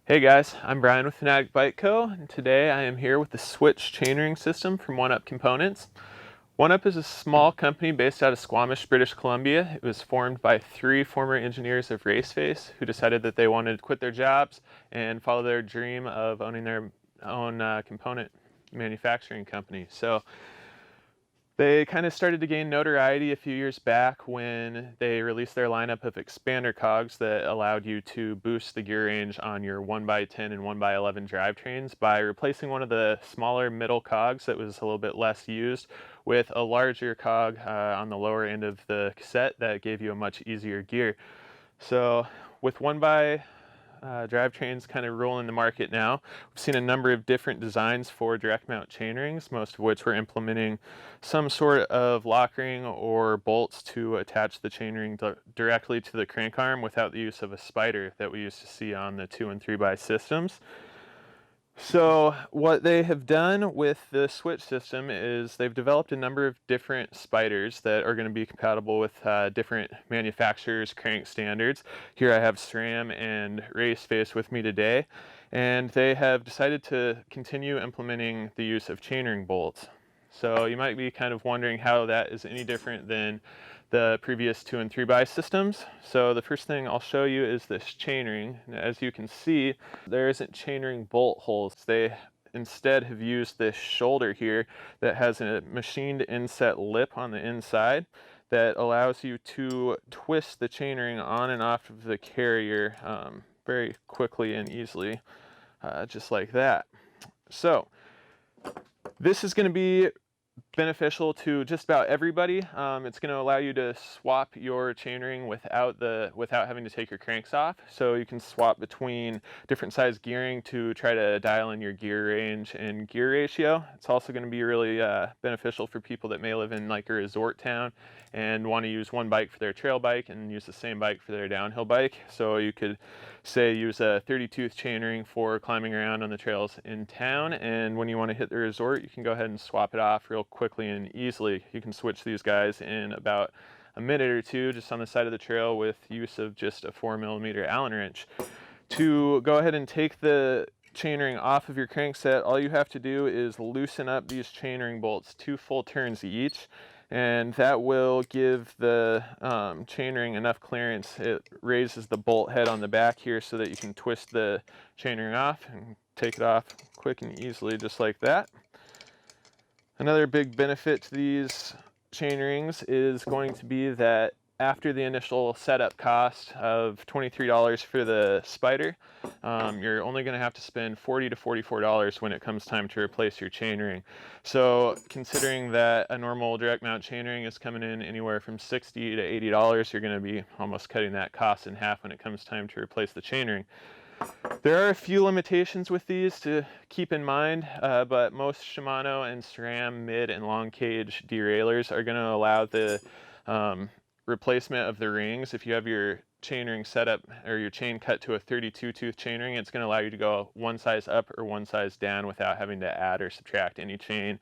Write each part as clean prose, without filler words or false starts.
Hey guys, I'm Brian with Fanatik Bike Co. And today I am here with the Switch Chainring system from OneUp Components. OneUp is a small company based out of Squamish, British Columbia. It was formed by 3 former engineers of Raceface who decided that they wanted to quit their jobs and follow their dream of owning their own component manufacturing company. So they kind of started to gain notoriety a few years back when they released their lineup of expander cogs that allowed you to boost the gear range on your 1x10 and 1x11 drivetrains by replacing one of the smaller middle cogs that was a little bit less used with a larger cog on the lower end of the cassette that gave you a much easier gear. So with 1x drivetrains kind of ruling the market now. We've seen a number of different designs for direct mount chainrings, most of which were implementing some sort of lock ring or bolts to attach the chainring directly to the crank arm without the use of a spider that we used to see on the 2 and 3x systems. So what they have done with the switch system is they've developed a number of different spiders that are going to be compatible with different manufacturers' crank standards. Here I have SRAM and Raceface with me today, and they have decided to continue implementing the use of chainring bolts. So you might be kind of wondering how that is any different than the previous 2 and 3x systems. So the first thing I'll show you is this chainring. As you can see, there isn't chainring bolt holes. They instead have used this shoulder here that has a machined inset lip on the inside that allows you to twist the chainring on and off of the carrier very quickly and easily, just like that. So this is going to be beneficial to just about everybody. It's going to allow you to swap your chainring without having to take your cranks off. So you can swap between different size gearing to try to dial in your gear range and gear ratio. It's also going to be really beneficial for people that may live in like a resort town and want to use one bike for their trail bike and use the same bike for their downhill bike. So you could say use a 30-tooth chainring for climbing around on the trails in town, and when you want to hit the resort you can go ahead and swap it off real quickly and easily. You can switch these guys in about a minute or two just on the side of the trail with use of just a 4mm Allen wrench. To go ahead and take the chainring off of your crankset, all you have to do is loosen up these chainring bolts 2 full turns each, and that will give the chainring enough clearance. It raises the bolt head on the back here so that you can twist the chainring off and take it off quick and easily just like that. Another big benefit to these chainrings is going to be that after the initial setup cost of $23 for the spider, you're only going to have to spend $40 to $44 when it comes time to replace your chainring. So considering that a normal direct mount chainring is coming in anywhere from $60 to $80, you're going to be almost cutting that cost in half when it comes time to replace the chainring. There are a few limitations with these to keep in mind, but most Shimano and SRAM mid and long cage derailleurs are going to allow the replacement of the rings. If you have your chainring set up or your chain cut to a 32-tooth chainring, it's going to allow you to go one size up or one size down without having to add or subtract any chain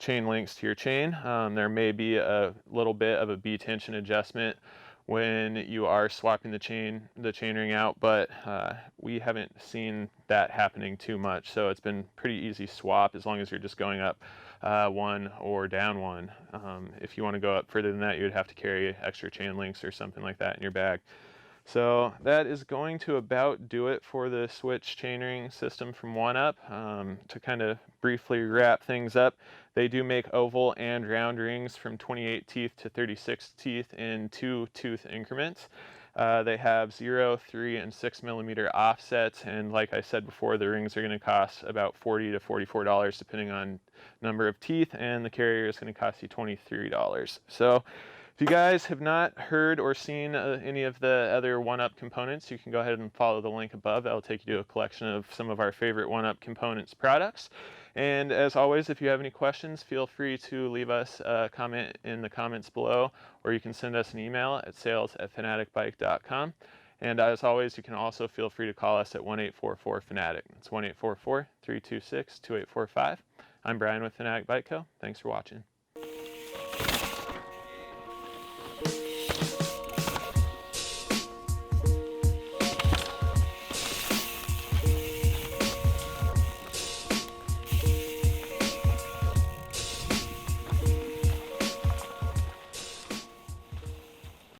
links to your chain. There may be a little bit of a B tension adjustment when you are swapping the chainring out, but we haven't seen that happening too much. So it's been pretty easy swap as long as you're just going up one or down one. If you want to go up further than that, you would have to carry extra chain links or something like that in your bag. So that is going to about do it for the switch chainring system from OneUp. To kind of briefly wrap things up, they do make oval and round rings from 28 teeth to 36 teeth in 2-tooth increments. They have 0, 3, and 6mm offsets, and like I said before, the rings are going to cost about $40 to $44 depending on number of teeth, and the carrier is going to cost you $23. So if you guys have not heard or seen any of the other OneUp components, you can go ahead and follow the link above. That will take you to a collection of some of our favorite OneUp components products. And as always, if you have any questions, feel free to leave us a comment in the comments below, or you can send us an email at sales@fanatikbike.com. And as always, you can also feel free to call us at 1-844-FANATIK. It's 1-844-326-2845. I'm Brian with Fanatik Bike Co. Thanks for watching.